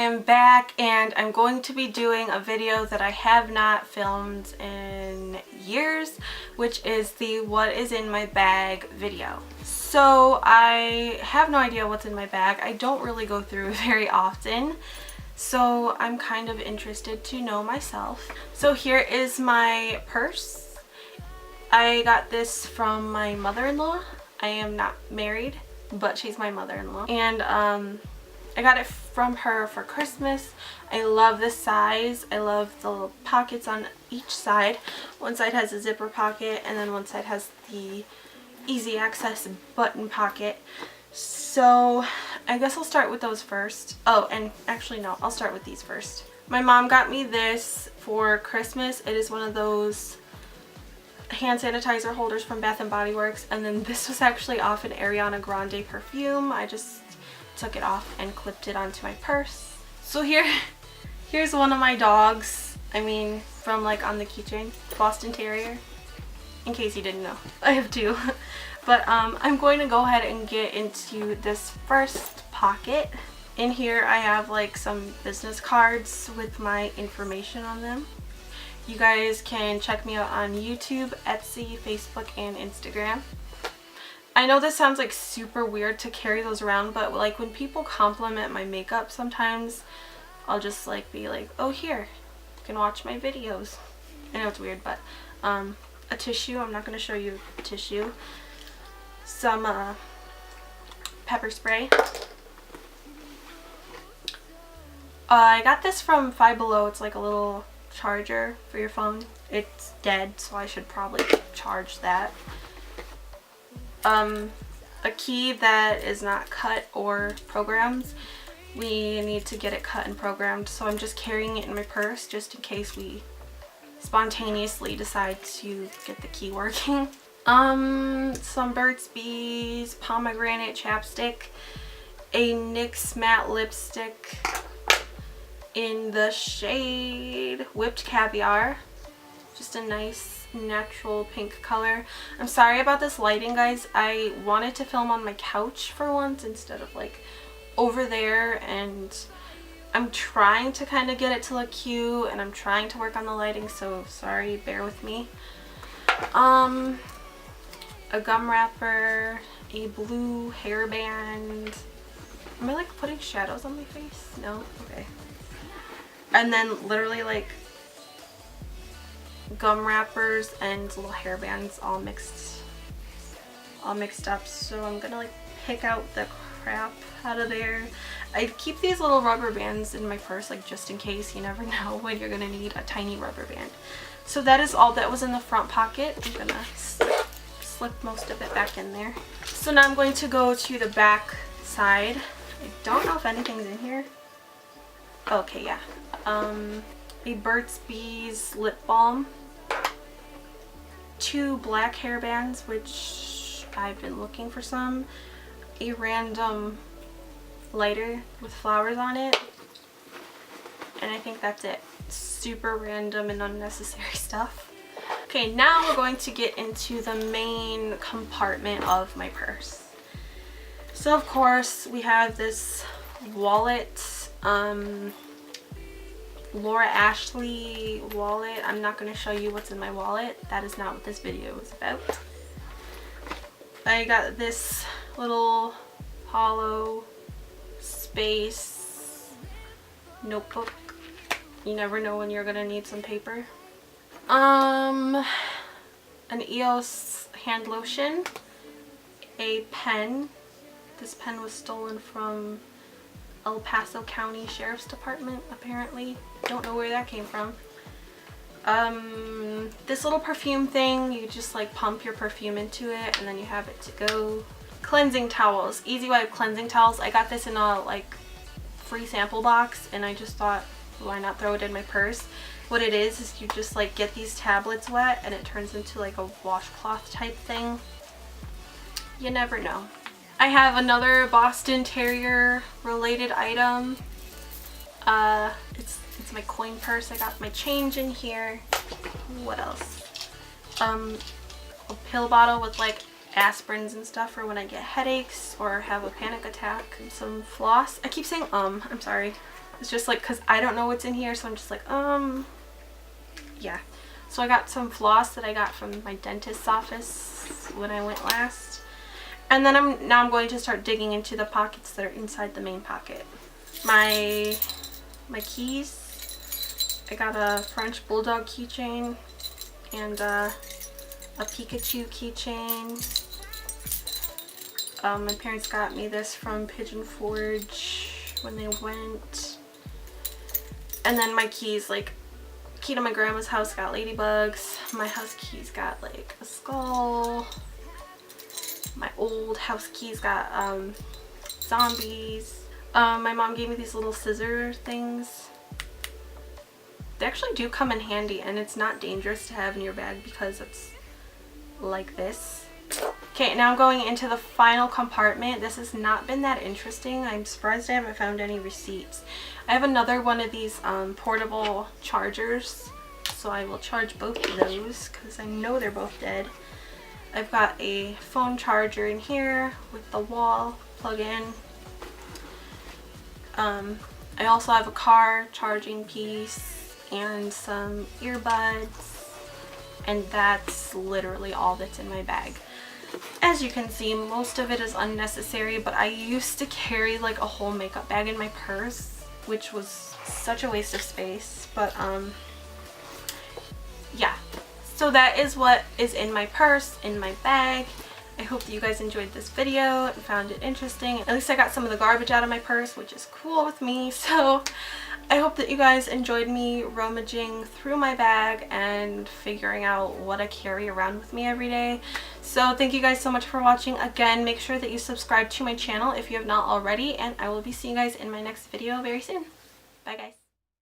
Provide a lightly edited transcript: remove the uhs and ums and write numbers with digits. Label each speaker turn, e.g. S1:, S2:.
S1: am back and I'm going to be doing a video that I have not filmed in years, which is the what is in my bag video. So I have no idea what's in my bag. I don't really go through very often, so I'm kind of interested to know myself. So here is my purse. I got this from my mother-in-law. I am not married, but she's my mother-in-law, and I got it from her for Christmas. I love this size. I love the little pockets on each side. One side has a zipper pocket and then one side has the easy access button pocket. So I guess I'll start with those first. Oh, and actually no, I'll start with these first. My mom got me this for Christmas. It is one of those hand sanitizer holders from Bath & Body Works, and then this was actually off an Ariana Grande perfume. I just took it off and clipped it onto my purse. So here's one of my dogs. I mean, from like on the keychain, Boston Terrier, in case you didn't know. I have two. But I'm going to go ahead and get into this first pocket. In here I have like some business cards with my information on them. You guys can check me out on YouTube, Etsy, Facebook, and Instagram. I know this sounds like super weird to carry those around, but like when people compliment my makeup, sometimes I'll just like be like, oh, here, you can watch my videos. I know it's weird, but a tissue. I'm not going to show you tissue. Some pepper spray. I got this from Five Below. It's like a little charger for your phone. It's dead, so I should probably charge that. A key that is not cut or programmed. We need to get it cut and programmed, so I'm just carrying it in my purse just in case we spontaneously decide to get the key working. Some Burt's Bees pomegranate chapstick, a NYX matte lipstick in the shade Whipped Caviar, just a nice natural pink color. I'm sorry about this lighting, guys. I wanted to film on my couch for once instead of like over there, and I'm trying to kind of get it to look cute, and I'm trying to work on the lighting, so sorry, bear with me. A gum wrapper, a blue hairband. Am I like putting shadows on my face? No? Okay. And then literally like gum wrappers and little hairbands all mixed up. So I'm gonna like pick out the crap out of there. I keep these little rubber bands in my purse, like just in case. You never know when you're gonna need a tiny rubber band. So that is all that was in the front pocket. I'm gonna slip most of it back in there. So now I'm going to go to the back side. I don't know if anything's in here. Okay, yeah. A Burt's Bees lip balm, 2 black hairbands, which I've been looking for some, a random lighter with flowers on it, and I think that's it. Super random and unnecessary stuff. Okay, now we're going to get into the main compartment of my purse. So of course we have this wallet, Laura Ashley wallet. I'm not going to show you what's in my wallet. That is not what this video is about. I got this little hollow space notebook. You never know when you're going to need some paper. An EOS hand lotion, a pen. This pen was stolen from El Paso County Sheriff's Department, apparently. Don't know where that came from. This little perfume thing, you just like pump your perfume into it and then you have it to go. Cleansing towels, Easy Wipe cleansing towels. I got this in a like free sample box and I just thought, why not throw it in my purse? What it is you just like get these tablets wet and it turns into like a washcloth type thing. You never know. I have another Boston Terrier related item. It's my coin purse. I got my change in here. What else? A pill bottle with like aspirins and stuff for when I get headaches or have a panic attack. And some floss. I keep saying I'm sorry. It's just like, because I don't know what's in here, so I'm just like, yeah. So I got some floss that I got from my dentist's office when I went last. And then I'm going to start digging into the pockets that are inside the main pocket. My keys. I got a French Bulldog keychain and a Pikachu keychain. My parents got me this from Pigeon Forge when they went. And then my keys, like, key to my grandma's house got ladybugs. My house keys got like a skull. My old house keys got zombies. My mom gave me these little scissor things. They actually do come in handy, and it's not dangerous to have in your bag because it's like this. Okay, now I'm going into the final compartment. This has not been that interesting. I'm surprised I haven't found any receipts. I have another one of these portable chargers, so I will charge both of those because I know they're both dead. I've got a phone charger in here with the wall plug-in. I also have a car charging piece and some earbuds, and that's literally all that's in my bag. As you can see, most of it is unnecessary, but I used to carry like a whole makeup bag in my purse, which was such a waste of space. But yeah, so that is what is in my purse, in my bag. I hope that you guys enjoyed this video and found it interesting. At least I got some of the garbage out of my purse, which is cool with me. So I hope that you guys enjoyed me rummaging through my bag and figuring out what I carry around with me every day. So thank you guys so much for watching. Again, make sure that you subscribe to my channel if you have not already, and I will be seeing you guys in my next video very soon. Bye guys.